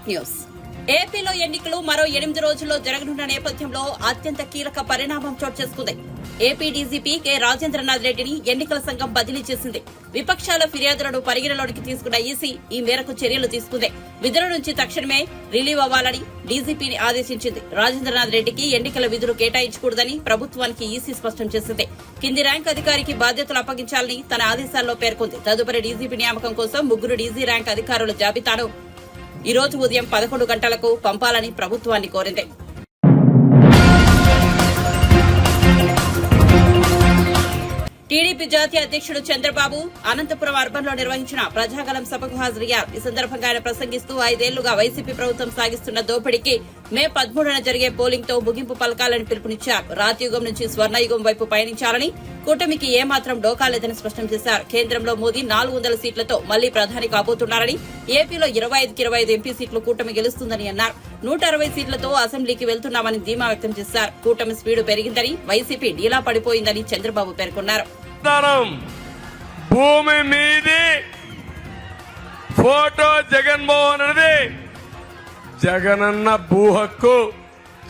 Top news. ఏపీలో ఎన్నికలు మరో 8 రోజుల్లో జరగనున్న నేపథ్యంలో అత్యంత కీలక పరిణామం చోటు చేసుకుంది. ఏపీ డీజీపీ కె రాజేంద్రనాథ్ రెడ్డిని ఎన్నికల సంఘం బదిలీ చేసింది. విపక్షాల ఫిర్యాదులను పరిగణలోకి తీసుకున్న ఈసీ ఈ మేరకు చర్యలు తీసుకుంది. విధుల నుంచి తక్షణమే రిలీవ్ అవ్వాలని డీజీపీని ఆదేశించింది. రాజేంద్రనాథ్ రెడ్డికి ఎన్నికల విధులు కేటాయించకూడదని ప్రభుత్వానికి ఈసీ స్పష్టం చేసింది. కింది ర్యాంక్ అధికారికి బాధ్యతలు అప్పగించాలని తన ఆదేశాల్లో పేర్కొంది. తదుపరి డీజీపీ నియామకం కోసం 3 డీజీ ర్యాంక్ అధికారుల జాబితాను ఈ రోజు ఉదయం 11 గంటలకు పంపాలని ప్రభుత్వాన్ని కోరింది. టీడీపీ జాతీయ అధ్యక్షుడు చంద్రబాబు అనంతపురం అర్బన్ లో నిర్వహించిన ప్రజాగలం సభకు హాజరయ్యారు. ఈ సందర్భంగా ఆయన ప్రసంగిస్తూ 5 ఏళ్లుగా వైసీపీ ప్రభుత్వం సాగిస్తున్న దోపిడీకి మే 13న జరిగే పోలింగ్ తో ముగింపు పలకాలని పిలుపునిచ్చారు. రాతియుగం నుంచి స్వర్ణయుగం వైపు పయనించాలని, కూటమికి ఏమాత్రం డోకాలేదని స్పష్టం చేశారు. కేంద్రంలో మోదీ 400 సీట్లతో మళ్లీ ప్రధాని కాబోతున్నారని, ఏపీలో 25కి 25 ఎంపీ సీట్లు కూటమి గెలుస్తుందని అన్నారు. 160 సీట్లతో అసెంబ్లీకి వెళ్తున్నామని ధీమా వ్యక్తం చేశారు. కూటమి స్పీడు పెరిగిందని, వైసీపీ డీలా పడిపోయిందని చంద్రబాబు పేర్కొన్నారు. భూమి మీది ఫోటో జగన్మోహన్ రెడ్డి, జగనన్న భూ హక్కు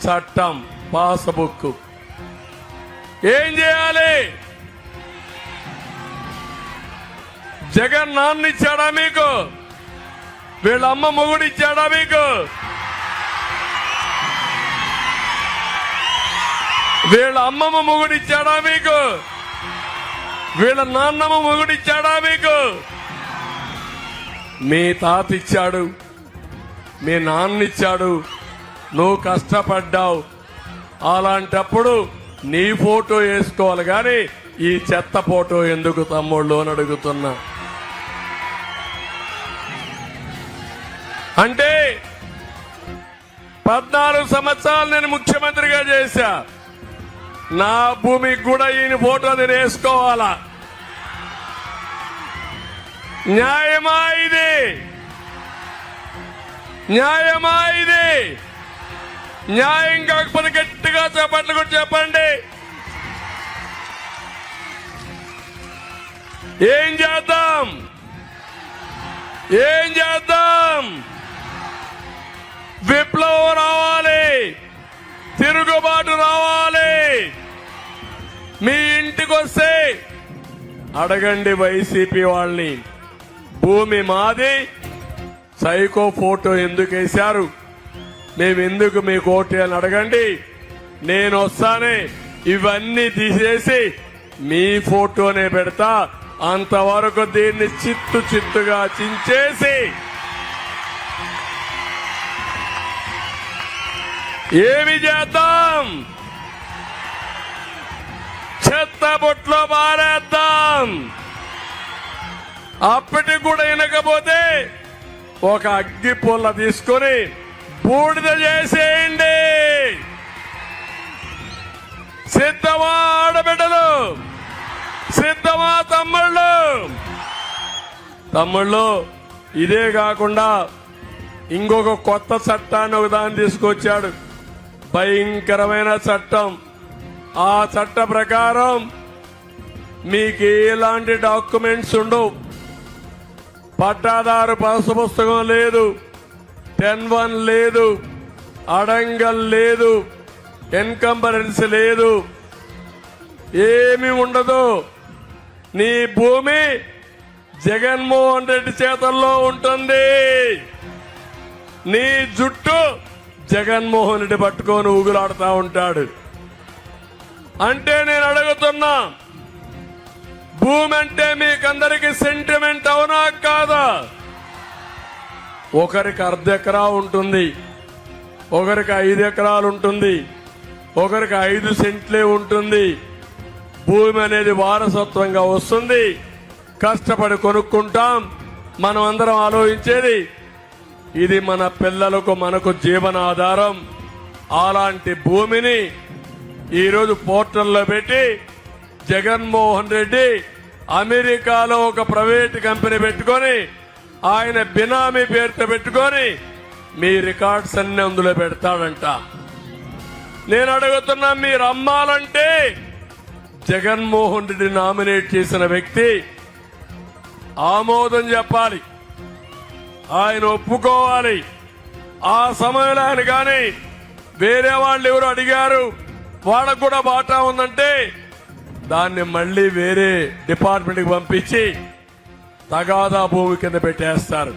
చట్టం పాస్బుక్. ఏం చేయాలి? జగన్ నాన్న ఇచ్చాడా మీకు? వీళ్ళ అమ్మ మొగుడు ఇచ్చాడా మీకు? వీళ్ళ అమ్మమ్మ మొగుడు ఇచ్చాడా మీకు? వీళ్ళ నాన్నమ్మ మొగుడు ఇచ్చాడా మీకు? మీ తాత ఇచ్చాడు, మీ నాన్న ఇచ్చాడు, నువ్వు కష్టపడ్డావు. అలాంటప్పుడు నీ ఫోటో వేసుకోవాలి గాని ఈ చెత్త ఫోటో ఎందుకు తమ్ముళ్ళు అని అడుగుతున్నా. అంటే 14 సంవత్సరాలు నేను ముఖ్యమంత్రిగా చేశా. నా భూమికి కూడా ఈయన ఫోటో నేను వేసుకోవాలా? న్యాయమా ఇది? న్యాయమా ఇది? న్యాయం కాకపోతే గట్టిగా చెప్పట్లు కూడా చెప్పండి. ఏం చేద్దాం? ఏం చేద్దాం? విప్లవం రావాలి, తిరుగుబాటు రావాలి. మీ ఇంటికి వస్తే అడగండి వైసీపీ వాళ్ళని, భూమి మాది, సైకో ఫోటో ఎందుకు వేశారు, మేమెందుకు మీకు ఓటు అని అడగండి. నేను వస్తానే ఇవన్నీ తీసేసి మీ ఫోటోనే పెడతా. అంతవరకు దీన్ని చిత్తుగా చించేసి ఏమి చేద్దాం? చెత్త బొట్లో బారేద్దాం. అప్పటికి కూడా వినకపోతే ఒక అగ్గి పుల్ల తీసుకొని బూడిద చేసేయండి. సిద్ధమా ఆడబిడ్డలు? సిద్ధమా తమ్ముళ్ళు? తమ్ముళ్ళు, ఇదే కాకుండా ఇంకొక కొత్త చట్టాన్ని ఒకదాన్ని తీసుకొచ్చాడు. భయంకరమైన చట్టం. ఆ చట్ట ప్రకారం మీకు ఎలాంటి డాక్యుమెంట్స్ ఉండవు. పట్టాదారు పాసు పుస్తకం లేదు, 10-1 లేదు, అడంగల్ లేదు, ఎన్కంబరెన్స్ లేదు, ఏమీ ఉండదు. నీ భూమి జగన్మోహన్ రెడ్డి చేతుల్లో ఉంటుంది. నీ జుట్టు జగన్మోహన్ రెడ్డి పట్టుకొని ఊగులాడుతూ ఉంటాడు. అంటే నేను అడుగుతున్నా, భూమి అంటే మీకందరికి సెంటిమెంట్ అవునా కాదా? ఒకరికి 1/2 ఎకరా ఉంటుంది, ఒకరికి 5 ఎకరాలు ఉంటుంది, ఒకరికి 5 సెంట్లే ఉంటుంది. భూమి అనేది వారసత్వంగా వస్తుంది, కష్టపడి కొనుక్కుంటాం. మనం అందరం ఆలోచించేది ఇది మన పిల్లలకు, మనకు జీవనాధారం. అలాంటి భూమిని ఈరోజు పోర్టల్లో పెట్టి జగన్మోహన్ రెడ్డి అమెరికాలో ఒక ప్రైవేట్ కంపెనీ పెట్టుకొని, ఆయన బినామీ పేరుతో పెట్టుకొని మీ రికార్డ్స్ అన్ని అందులో పెడతాడంట. నేను అడుగుతున్నా, మీరు అమ్మాలంటే జగన్మోహన్ రెడ్డి నామినేట్ చేసిన వ్యక్తి ఆమోదం చెప్పాలి, ఆయన ఒప్పుకోవాలి. ఆ సమయంలో ఆయన కానీ వేరే వాళ్ళు ఎవరు అడిగారు వాళ్ళకు కూడా బాటా ఉందంటే దాన్ని మళ్ళీ వేరే డిపార్ట్మెంట్కి పంపించి తగాదా భూమి కింద పెట్టేస్తారు.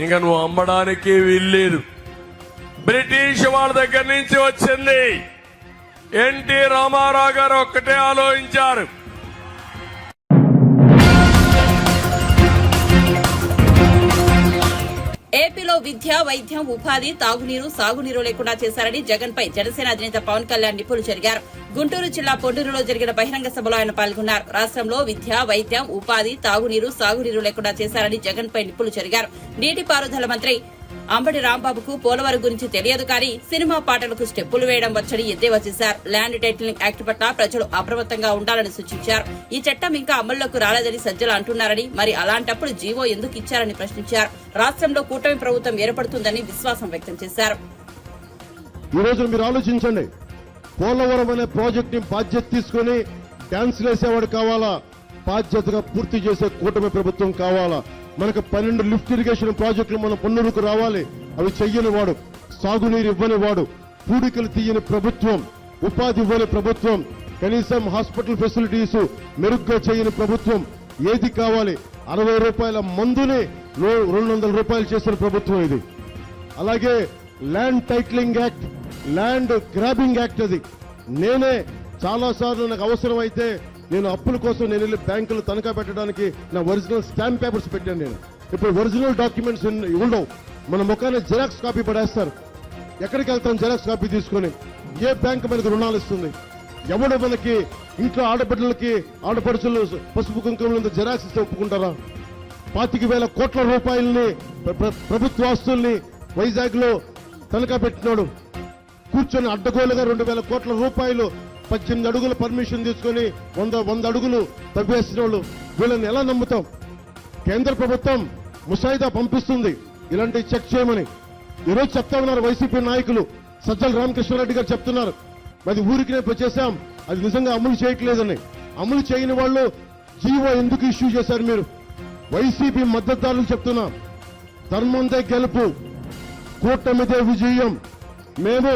ఇంకా నువ్వు అమ్మడానికి వీల్లేదు. బ్రిటిష్ వాళ్ళ దగ్గర నుంచి వచ్చింది. ఎన్టీ రామారావు గారు ఒక్కటే ఆలోచించారు, ఏపీలో విద్య, వైద్యం, ఉపాధి, తాగునీరు, సాగునీరు లేకుండా చేశారని జగన్ పై జనసేన అధినేత పవన్ కళ్యాణ్ నిప్పులు చెరిగారు. గుంటూరు జిల్లా పొండూరులో జరిగిన బహిరంగ సభలో ఆయన పాల్గొన్నారు. రాష్ట్రంలో విద్య, వైద్యం, ఉపాధి, తాగునీరు, సాగునీరు లేకుండా చేశారని జగన్ పై నిప్పులు చెరిగారు. నీటిపారుదల మంత్రి అంబటి రాంబాబుకు పోలవరం గురించి తెలియదు కానీ సినిమా పాటలకు స్టెప్పులు వేయడం వచ్చని ఎద్దేవా చేశారు. ల్యాండ్ టైటిలింగ్ యాక్ట్ పట్ల ప్రజలు అప్రమత్తంగా ఉండాలని సూచించారు. ఈ చట్టం ఇంకా అమల్లోకి రాలేదని సజ్జలు అంటున్నారని, మరి అలాంటప్పుడు జీవో ఎందుకు ఇచ్చారని ప్రశ్నించారు. రాష్ట్రంలో కూటమి ప్రభుత్వం ఏర్పడుతుందని విశ్వాసం వ్యక్తం చేశారు. ఈ రోజు మీరు ఆలోచించండి, పోలవరం అనే ప్రాజెక్ట్ ని బాధ్యత తీసుకుని డాన్సులు వేసేవాడు కావాలా, బాధ్యతగా పూర్తి చేసే కూటమి ప్రభుత్వం కావాలా. మనకు 12 లిఫ్ట్ ఇరిగేషన్ ప్రాజెక్టులు మన పొన్నూరుకు రావాలి. అవి చెయ్యని వాడు, సాగునీరు ఇవ్వని వాడు, పూడికలు తీయని ప్రభుత్వం, ఉపాధి ఇవ్వని ప్రభుత్వం, కనీసం హాస్పిటల్ ఫెసిలిటీస్ మెరుగ్గా చేయని ప్రభుత్వం ఏది కావాలి? 60 రూపాయల మందుని 200 రూపాయలు చేసిన ప్రభుత్వం ఇది. అలాగే land titling act, land grabbing act, అది నేనే చాలా సార్లు నాకు అవసరం అయితే నేను అప్పుల కోసం నేను వెళ్ళి బ్యాంకులు తనఖా పెట్టడానికి నా ఒరిజినల్ స్టాంప్ పేపర్స్ పెట్టాను. నేను ఇప్పుడు ఒరిజినల్ డాక్యుమెంట్స్ ఉండవు, మన ముఖాన్ని జిరాక్స్ కాపీ పడేస్తారు. ఎక్కడికి వెళ్తాం జిరాక్స్ కాపీ తీసుకొని? ఏ బ్యాంకు మనకు రుణాలు ఇస్తుంది? ఎవడు మనకి ఇంట్లో ఆడబిడ్డలకి ఆడపడుచులు పసుపు కుంకుమలంతా జిరాక్స్ ఇస్తే ఒప్పుకుంటారా? 25,000 కోట్ల రూపాయలని ప్రభుత్వ ఆస్తుల్ని వైజాగ్ లో తనఖా పెట్టినాడు. కూర్చొని అడ్డగోలుగా 2,000 కోట్ల రూపాయలు 18 అడుగుల పర్మిషన్ తీసుకుని 100 అడుగులు తవ్వేసిన వాళ్ళు, వీళ్ళని ఎలా నమ్ముతాం? కేంద్ర ప్రభుత్వం ముసాయిదా పంపిస్తుంది ఇలాంటి చెక్ చేయమని. ఈరోజు చెప్తా ఉన్నారు వైసీపీ నాయకులు, సజ్జల రామకృష్ణారెడ్డి గారు చెప్తున్నారు, అది ఊరికి చేశాం, అది నిజంగా అమలు చేయట్లేదని. అమలు చేయని వాళ్ళు జీవో ఎందుకు ఇష్యూ చేశారు? మీరు వైసీపీ మద్దతుదారులు చెప్తున్నా, ధర్మందే గెలుపు, కూటమిదే విజయం, మేము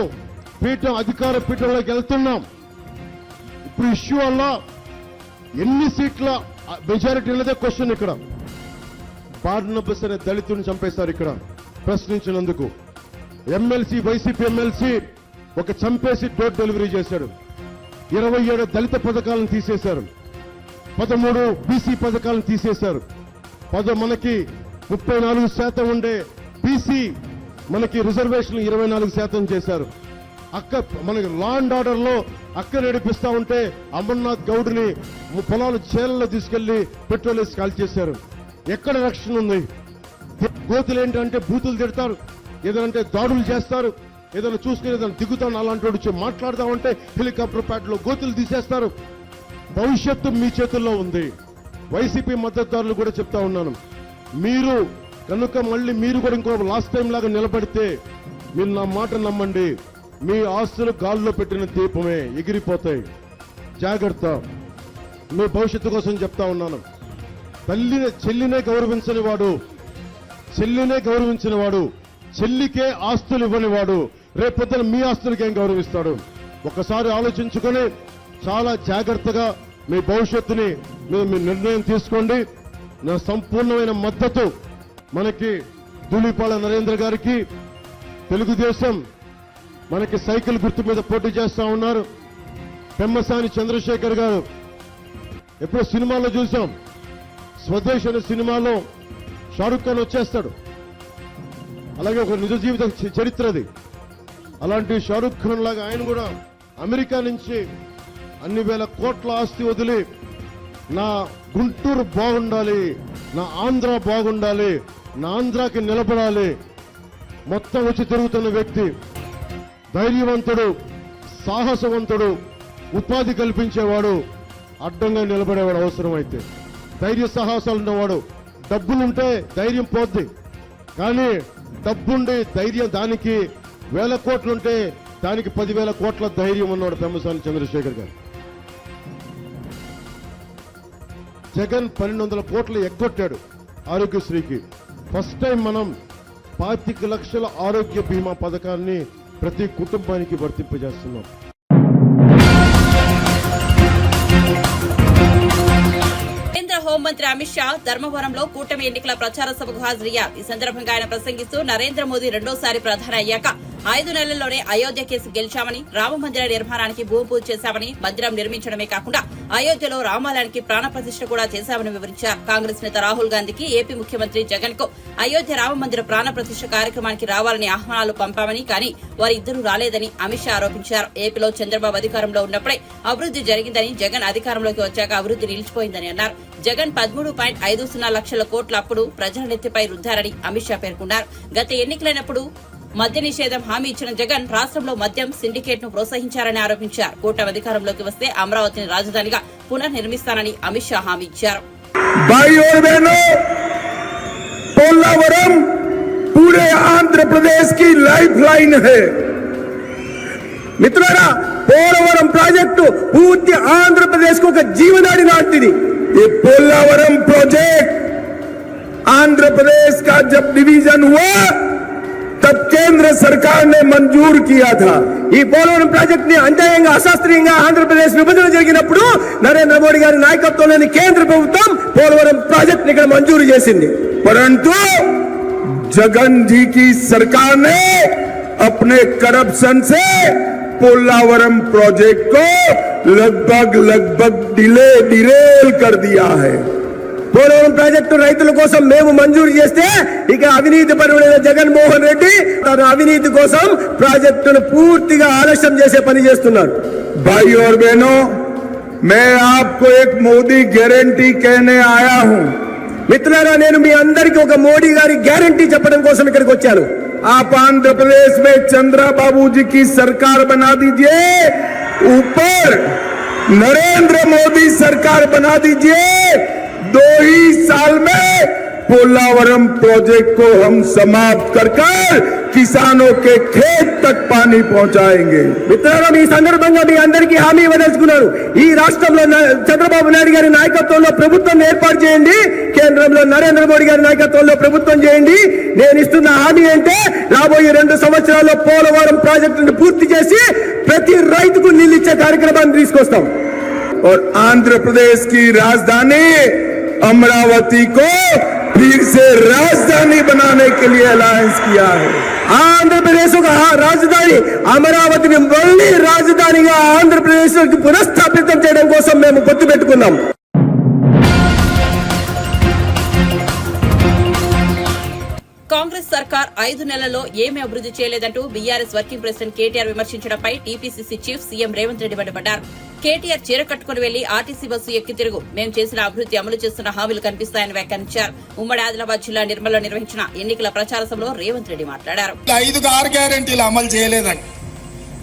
పీఠం అధికార పీఠంలోకి వెళ్తున్నాం. ఇప్పుడు ఇష్యూ వల్ల ఎన్ని సీట్ల మెజారిటీ ఉన్నదే క్వశ్చన్. ఇక్కడ బార్నబస్ అనే దళితుడిని చంపేశారు ఇక్కడ ప్రశ్నించినందుకు. ఎమ్మెల్సీ, వైసీపీ ఎమ్మెల్సీ ఒక చంపేసి డోర్ డెలివరీ చేశాడు. 27 దళిత పథకాలను తీసేశారు, 13 బీసీ పథకాలను తీసేశారు. మనకి 34% ఉండే బీసీ మనకి రిజర్వేషన్ 24% చేశారు. మనకి లా అండ్ ఆర్డర్ లో అక్క నడిపిస్తా ఉంటే అమర్నాథ్ గౌడ్ని పొలాలు చేలలో తీసుకెళ్లి పెట్రోల్ వేసి కాల్ చేశారు. ఎక్కడ రక్షణ ఉంది? గోతులు ఏంటంటే బూతులు తిడతారు, ఏదంటే దాడులు చేస్తారు, ఏదైనా చూసుకుని ఏదైనా దిగుతాను అలాంటి వచ్చి మాట్లాడదామంటే హెలికాప్టర్ ప్యాడ్ లో గోతులు తీసేస్తారు. భవిష్యత్తు మీ చేతుల్లో ఉంది. వైసీపీ మద్దతుదారులు కూడా చెప్తా ఉన్నాను, మీరు కనుక మళ్ళీ మీరు కూడా ఇంకో లాస్ట్ టైం లాగా నిలబడితే మీరు నా మాట నమ్మండి, మీ ఆస్తులు గాల్లో పెట్టిన దీపమే ఎగిరిపోతాయి. జాగ్రత్త. మీ భవిష్యత్తు కోసం చెప్తా ఉన్నాను. చెల్లినే గౌరవించని వాడు, చెల్లికే ఆస్తులు ఇవ్వని వాడు రేపొద్దున మీ ఆస్తులకి ఏం గౌరవిస్తాడు? ఒకసారి ఆలోచించుకొని చాలా జాగ్రత్తగా మీ భవిష్యత్తుని మీ నిర్ణయం తీసుకోండి. నా సంపూర్ణమైన మద్దతు మనకి ధూళిపాల నరేంద్ర గారికి. తెలుగుదేశం మనకి సైకిల్ గుర్తు మీద పోటీ చేస్తా ఉన్నారు. పెమ్మసాని చంద్రశేఖర్ గారు ఎప్పుడో సినిమాలో చూసాం, స్వదేశ్ అనే సినిమాలో షారుఖ్ ఖాన్ వచ్చేస్తాడు. అలాగే ఒక నిజ జీవిత చరిత్రది. అలాంటి షారుఖ్ ఖాన్ లాగా ఆయన కూడా అమెరికా నుంచి అన్ని వేల కోట్ల ఆస్తి వదిలి నా గుంటూరు బాగుండాలి, నా ఆంధ్ర బాగుండాలి, నా ఆంధ్రాకి నిలబడాలి మొత్తం వచ్చి తిరుగుతున్న వ్యక్తి. ధైర్యవంతుడు, సాహసవంతుడు, ఉపాధి కల్పించేవాడు, అడ్డంగా నిలబడేవాడు అవసరమైతే. ధైర్య సాహసాలు ఉన్నవాడు. డబ్బులుంటే ధైర్యం పోద్ది, కానీ డబ్బుండి ధైర్యం దానికి 1000 కోట్లుంటే దానికి 10,000 కోట్ల ధైర్యం ఉన్నాడు పెమ్మసాని చంద్రశేఖర్ గారు. జగన్ 1200 కోట్లు ఎగ్గొట్టాడు ఆరోగ్యశ్రీకి. ఫస్ట్ టైం మనం 25 లక్షల ఆరోగ్య బీమా పథకాన్ని ప్రతి కుటుంబానికి వర్తింపజేస్తున్నాం. కేంద్ర హోంమంత్రి అమిత్ షా ధర్మవరంలో కూటమి ఎన్నికల ప్రచార సభకు హాజరయ్యారు. ఈ సందర్భంగా ఆయన ప్రసంగిస్తూ నరేంద్ర మోదీ రెండోసారి ప్రధాని అయ్యాక 5 నెలల్లోనే అయోధ్య కేసు గెలిచామని, రామ మందిర నిర్మాణానికి భూమి పూజ చేశామని, మందిరం నిర్మించడమే కాకుండా అయోధ్యలో రామాలయానికి ప్రాణప్రతిష్ఠ కూడా చేశామని వివరించారు. కాంగ్రెస్ నేత రాహుల్ గాంధీకి ఏపీ ముఖ్యమంత్రి జగన్ కు అయోధ్య రామ మందిర ప్రాణప్రతిష్ఠ కార్యక్రమానికి రావాలని ఆహ్వానాలు పంపామని, కానీ వారిద్దరూ రాలేదని అమిత్ షా ఆరోపించారు. ఏపీలో చంద్రబాబు అధికారంలో ఉన్నప్పుడే అభివృద్ది జరిగిందని, జగన్ అధికారంలోకి వచ్చాక అభివృద్ది నిలిచిపోయిందని అన్నారు. జగన్ 13.50 లక్షల కోట్ల అప్పుడు ప్రజల నెత్తిపై రుద్దారని అమిత్ షా పేర్కొన్నారు. గత ఎన్నికలైనప్పుడు మద్య నిషేధం హామీ ఇచ్చిన జగన్ రాష్ట్రంలో మద్యం సిండికేట్ ను ప్రోత్సహించారని ఆరోపించారు. కూటమి అధికారంలోకి వస్తే అమరావతిని రాజధానిగా పునర్నిర్మిస్తానని అమిత్ షా హామీ ఇచ్చారు. पोलावरम पूरे आंध्र प्रदेश की लाइफलाइन है. మిత్రులారా, పోలవరం ప్రాజెక్టు పూర్తి ఆంధ్రప్రదేశ్ కు ఒక జీవనాడి లాంటిది. ये पोलावरम प्रोजेक्ट आंध्र प्रदेश का जब डिवीजन हुआ तब केंद्र सरकार ने मंजूर किया था. ఈ పోలవరం ప్రాజెక్ట్ ని అన్యాయంగా అశాస్త్రీయంగా ఆంధ్రప్రదేశ్ విభజన జరిగినప్పుడు నరేంద్ర మోడీ గారి నాయకత్వంలోని కేంద్ర ప్రభుత్వం పోలవరం ప్రాజెక్ట్ ని ఇక్కడ మంజూరు చేసింది. परंतु जगन जी की सरकार ने अपने करप्शन से पोलावरम प्रोजेक्ट को लगभग डिरेल कर दिया है. పోలవరం ప్రాజెక్టు రైతుల కోసం మేము మంజూరు చేస్తే ఇక అవినీతి పరుడైన జగన్మోహన్ రెడ్డి తన అవినీతి కోసం ప్రాజెక్టును పూర్తిగా ఆలస్యం చేసే పని చేస్తున్నారు. भाई और बहनों, मैं आपको एक मोदी गारंटी कहने आया हूं. మిత్రులారా, నేను మీ అందరికీ ఒక మోడీ గారి గ్యారంటీ చెప్పడం కోసం ఇక్కడికి వచ్చాను. आप आंध्र प्रदेश में चंद्रबाबू जी की सरकार बना दीजिए, ऊपर नरेंद्र मोदी सरकार बना दीजिए. 2 ही साल में पोलावरम प्रोजेक्ट को हम समाप्त कर किसानों के खेत तक पानी पहुंचाएंगे. మిత్రులారా, ఈ సందర్భంగా మీ అందరికీ హామీ ఇవ్వదలుచుకున్నాను. ఈ రాష్ట్రంలో చంద్రబాబు నాయుడు గారి నాయకత్వంలో ప్రభుత్వం ఏర్పాటు చేయండి, కేంద్రంలో నరేంద్ర మోడీ గారి నాయకత్వంలో ప్రభుత్వం చేయండి. నేను ఇస్తున్న హామీ అంటే రాబోయే 2 సంవత్సరాల్లో పోలవరం ప్రాజెక్టును పూర్తి చేసి ప్రతి రైతుకు నీళ్ళు ఇచ్చే కార్యక్రమాన్ని తీసుకొస్తాం. और आंध्र प्रदेश की राजधानी अमरावती को फिर से राजधानी बनाने के लिए अलायंस किया है. ఆంధ్రప్రదేశ్ ఒక రాజధాని అమరావతిని మళ్ళీ రాజధానిగా ఆంధ్రప్రదేశ్ పునఃస్థాపితం చేయడం కోసం మేము పొత్తు పెట్టుకున్నాం. కాంగ్రెస్ సర్కార్ 5 నెలల్లో ఏమీ అభివృద్ది చేయలేదంటూ బీఆర్ఎస్ వర్కింగ్ ప్రెసిడెంట్ కేటీఆర్ విమర్శించడంపై టీపీసీసీ చీఫ్ సీఎం రేవంత్ రెడ్డి మండిపడ్డారు. కేటీఆర్ చీర కట్టుకుని వెళ్లి ఆర్టీసీ బస్సు ఎక్కి తిరుగు, మేం చేసిన అభివృద్ది అమలు చేస్తున్న హామీలు కనిపిస్తాయని వ్యాఖ్యానించారు. ఉమ్మడి ఆదిలాబాద్ జిల్లా నిర్మల్లో నిర్వహించిన ఎన్నికల ప్రచార సభలో రేవంత్ రెడ్డి మాట్లాడారు. 5 గ్యారెంటీలు అమలు చేయలేదని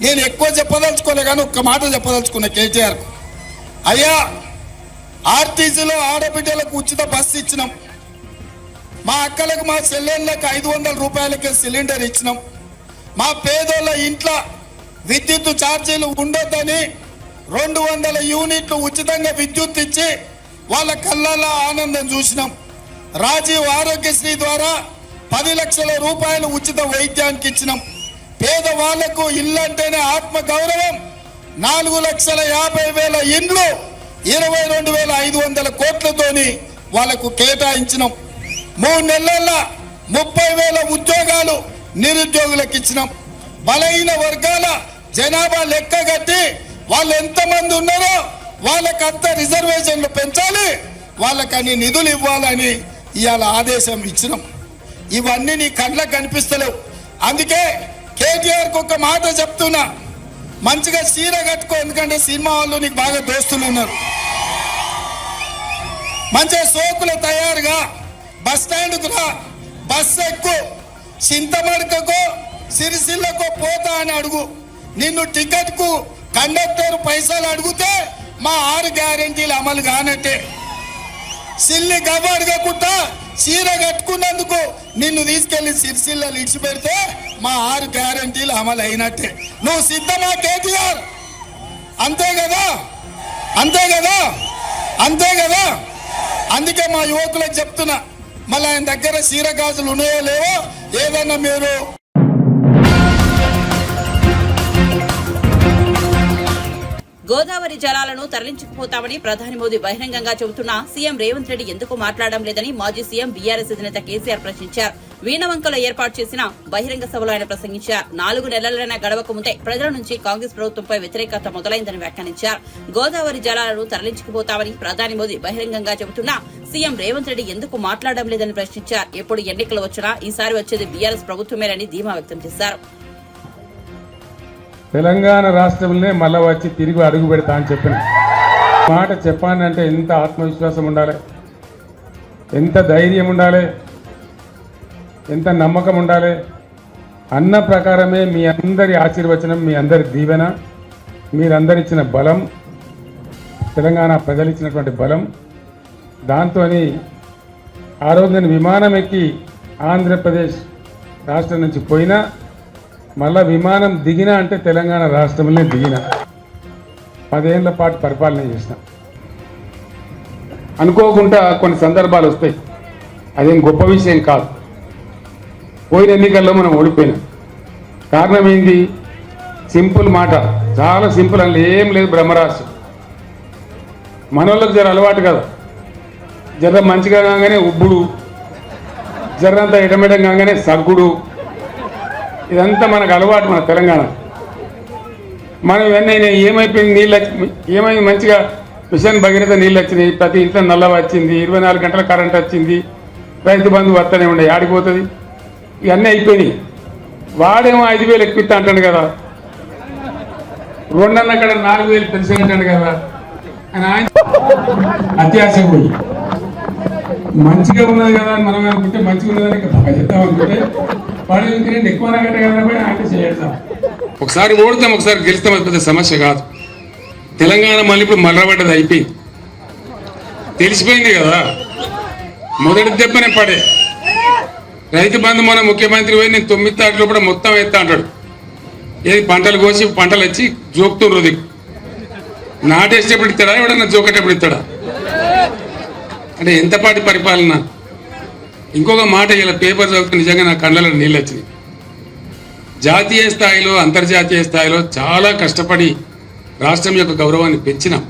నేను ఎక్కువ చెప్పదలుచుకోలే, కానీ ఒక్క మాట చెప్పదలుచుకున్నా కేటీఆర్ కు. అయ్యా, ఆర్టీసీలో ఆడబిడ్డలకు ఉచిత బస్సు ఇచ్చినాం, మా అక్కలకు మా చెల్లెళ్ళకి 500 రూపాయలకే సిలిండర్ ఇచ్చినాం, మా పేదోళ్ళ ఇంట్లో విద్యుత్ ఛార్జీలు ఉండొద్దని 200 యూనిట్లు ఉచితంగా విద్యుత్ ఇచ్చి వాళ్ళ కళ్ళల్లో ఆనందం చూసినాం. రాజీవ్ ఆరోగ్యశ్రీ ద్వారా 10 లక్షల రూపాయలు ఉచిత వైద్యానికి ఇచ్చినాం. పేదవాళ్లకు ఇల్లు అంటేనే ఆత్మ గౌరవం. 4,50,000 ఇండ్లు 22,500 కోట్లతోని వాళ్లకు కేటాయించినాం. 3 నెలల్లో 30,000 ఉద్యోగాలు నిరుద్యోగులకు ఇచ్చినాం. బలహీన వర్గాల జనాభా లెక్క కట్టి వాళ్ళు ఎంతమంది ఉన్నారో వాళ్ళకంత రిజర్వేషన్లు పెంచాలి, వాళ్ళకని నిధులు ఇవ్వాలని ఇవాళ ఆదేశం ఇచ్చినాం. ఇవన్నీ నీ కళ్ళకు కనిపిస్తలేవు. అందుకే కేటీఆర్కి ఒక మాట చెప్తున్నా, మంచిగా చీర కట్టుకో, ఎందుకంటే సినిమా వాళ్ళు నీకు బాగా దోస్తులు ఉన్నారు. మంచిగా సోకులు తయారుగా బస్ స్టాండ్కు రా, బస్ ఎక్కు, చింతమడకకో సిరిసిల్లకో పోతా అని అడుగు. నిన్ను టికెట్ కు కండక్టర్ పైసలు అడిగితే మా 6 గ్యారెంటీలు అమలు కానట్టే. సిల్లి గవ్వడగకుండా చీర కట్టుకున్నందుకు నిన్ను తీసుకెళ్లి సిరిసిల్లలు ఇచ్చిపెడితే మా 6 గ్యారెంటీలు అమలు అయినట్టే. నువ్వు సిద్ధమా కేటీఆర్? అంతే కదా, అంతే కదా, అంతే కదా. అందుకే మా యువకులకు చెప్తున్నా, మళ్ళీ ఆయన దగ్గర చీర గాజులు ఉన్నాయో లేవో ఏదన్నా మీరు గోదావరి జలాలను తరలించుకుపోతామని ప్రధాని మోదీ బహిరంగంగా చెబుతున్నా సీఎం రేవంత్ రెడ్డి ఎందుకు మాట్లాడడం లేదని మాజీ సీఎం బీఆర్ఎస్ అధినేత కేసీఆర్ ప్రశ్నించారు. వీణవంకలో ఏర్పాటు చేసిన బహిరంగ సభలో ఆయన ప్రసంగించారు. 4 నెలలైనా గడవక ముందే ప్రజల నుంచి కాంగ్రెస్ ప్రభుత్వంపై వ్యతిరేకత మొదలైందని వ్యాఖ్యానించారు. గోదావరి జలాలను తరలించుకుపోతామని ప్రధాని మోదీ బహిరంగంగా చెబుతున్నా సీఎం రేవంత్ రెడ్డి ఎందుకు మాట్లాడడం లేదని ప్రశ్నించారు. ఎప్పుడు ఎన్నికలు వచ్చినా ఈసారి వచ్చేది బీఆర్ఎస్ ప్రభుత్వమేనని ధీమా వ్యక్తం చేశారు. తెలంగాణ రాష్ట్రంలో మళ్ళా వచ్చి తిరిగి అడుగు పెడతా అని చెప్పిన మాట చెప్పానంటే ఎంత ఆత్మవిశ్వాసం ఉండాలి, ఎంత ధైర్యం ఉండాలి, ఎంత నమ్మకం ఉండాలి. అన్న ప్రకారమే మీ అందరి ఆశీర్వచనం, మీ అందరి దీవెన, మీరందరిచ్చిన బలం, తెలంగాణ ప్రజలు ఇచ్చినటువంటి బలం, దాంతో ఆ రోజు నేను విమానం ఎక్కి ఆంధ్రప్రదేశ్ రాష్ట్రం నుంచి పోయినా మళ్ళా విమానం దిగినా అంటే తెలంగాణ రాష్ట్రంలో దిగిన 10 ఏళ్ల పాటు పరిపాలన చేసిన. అనుకోకుండా కొన్ని సందర్భాలు వస్తాయి, అదేం గొప్ప విషయం కాదు. పోయిన ఎన్నికల్లో మనం ఓడిపోయినాం. కారణం ఏంది? సింపుల్ మాట, చాలా సింపుల్, అందులో ఏం లేదు, బ్రహ్మరాశి. మనోళ్ళకి జర అలవాటు కదా, జర మంచిగా కాగానే ఉబ్బుడు, జరంతా ఎడమెడం కాగానే సగ్గుడు, ఇదంతా మనకు అలవాటు. మన తెలంగాణ మనం ఇవన్నీ ఏమైపోయింది, నీళ్ళు ఏమైంది, మంచిగా మిషన్ భగీరథ నీళ్ళు వచ్చినాయి, ప్రతి ఇంట్లో నల్ల వచ్చింది, 24 గంటల కరెంట్ వచ్చింది, రైతు బంధు వస్తూనే ఉండే, ఆడిపోతుంది, ఇవన్నీ అయిపోయినాయి. వాడేమో 5,000 ఎక్కిస్తా అంటాడు కదా, 2 అన్న అక్కడ 4,000 పెన్షన్ అంటాడు కదా అని ఆయన అత్యాశ పోయి మంచిగా ఉన్నది కదా అని మనం అనుకుంటే, మంచిగా ఉన్నదని బాగా చెప్తాం అనుకుంటే వాడు ఇంకేంటి ఎక్కువ కట్ట కదా ఆయన చేస్తాం. ఒకసారి ఓడతాం, ఒకసారి గెలుస్తాం, అది పెద్ద సమస్య కాదు. తెలంగాణ మళ్ళీ ఇప్పుడు మర్రబడ్డది, అయిపోయింది, తెలిసిపోయింది కదా. మొదటి దెబ్బనే పడే రైతు బంధు మన ముఖ్యమంత్రి పోయి నేను 9 తారీఖులో కూడా మొత్తం ఎత్తా అంటాడు. ఏది పంటలు కోసి పంటలు వచ్చి జోకుతుండ్రు, దిక్కు నాటేసేటప్పుడు ఇస్తాడా, ఎవడన్నా జోకేటప్పుడు ఇస్తాడా? అంటే ఎంతపాటి పరిపాలన. ఇంకొక మాట, ఇలా పేపర్ చదివితే నిజంగా నా కళ్ళలో నీళ్ళు వచ్చినాయి. జాతీయ స్థాయిలో అంతర్జాతీయ స్థాయిలో చాలా కష్టపడి రాష్ట్రం యొక్క గౌరవాన్ని పెంచినాం.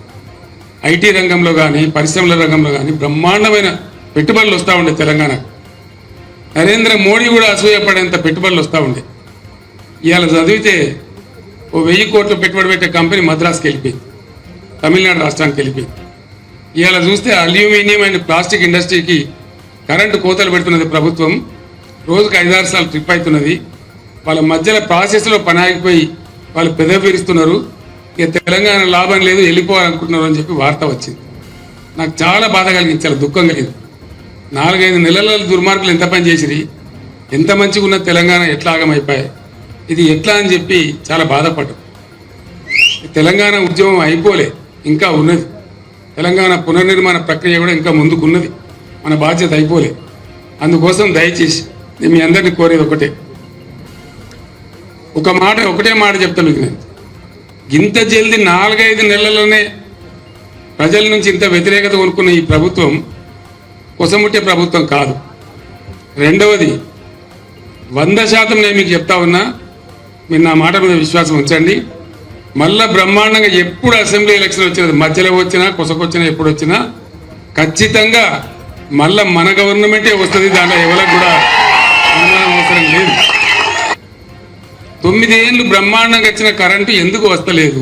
ఐటీ రంగంలో కానీ పరిశ్రమల రంగంలో కానీ బ్రహ్మాండమైన పెట్టుబడులు వస్తూ ఉండే తెలంగాణకు. నరేంద్ర మోడీ కూడా అసూయపడేంత పెట్టుబడులు వస్తూ ఉండే. ఇవాళ చదివితే ఓ 1000 కోట్లు పెట్టుబడి పెట్టే కంపెనీ మద్రాసుకి వెళ్ళిపోయింది, తమిళనాడు రాష్ట్రానికి వెళ్ళిపోయింది. ఇవాళ చూస్తే అల్యూమినియం అండ్ ప్లాస్టిక్ ఇండస్ట్రీకి కరెంటు కోతలు పెడుతున్నది ప్రభుత్వం. రోజుకు 5-6 సార్లు ట్రిప్ అవుతున్నది. వాళ్ళ మధ్యలో ప్రాసెస్లో పని ఆగిపోయి వాళ్ళు పెదవి విరుస్తున్నారు. ఇక తెలంగాణ లాభం లేదు, వెళ్ళిపోవాలనుకుంటున్నారు అని చెప్పి వార్త వచ్చింది. నాకు చాలా బాధ కలిగింది, చాలా దుఃఖం కలిగింది. 4-5 నెలల దుర్మార్గులు ఎంత పని చేసిరి, ఎంత మంచిగా ఉన్న తెలంగాణ ఎట్లా ఆగమైపోయాయి, ఇది ఎట్లా అని చెప్పి చాలా బాధపడ్డాం. తెలంగాణ ఉద్యమం అయిపోలే, ఇంకా ఉన్నది. తెలంగాణ పునర్నిర్మాణ ప్రక్రియ కూడా ఇంకా ముందుకున్నది. మన బాధ్యత అయిపోలే. అందుకోసం దయచేసి నేను మీ అందరినీ కోరేది ఒకటే మాట చెప్తాను. నేను ఇంత జల్దీ 4-5 నెలల్లోనే ప్రజల నుంచి ఇంత వ్యతిరేకత కొనుక్కున్న ఈ ప్రభుత్వం కొసముట్టే ప్రభుత్వం కాదు. రెండవది, 100% నేను మీకు చెప్తా ఉన్నా, మీరు నా మాట మీద విశ్వాసం ఉంచండి. మళ్ళా బ్రహ్మాండంగా ఎప్పుడు అసెంబ్లీ ఎలక్షన్ వచ్చినది, మధ్యలో వచ్చినా కొసకొచ్చినా ఎప్పుడు వచ్చినా ఖచ్చితంగా మళ్ళా మన గవర్నమెంటే వస్తుంది. దాంట్లో ఎవరికి కూడా అనుమానం అవసరం లేదు. 9 ఏళ్ళు బ్రహ్మాండంగా వచ్చిన కరెంటు ఎందుకు వస్తలేదు?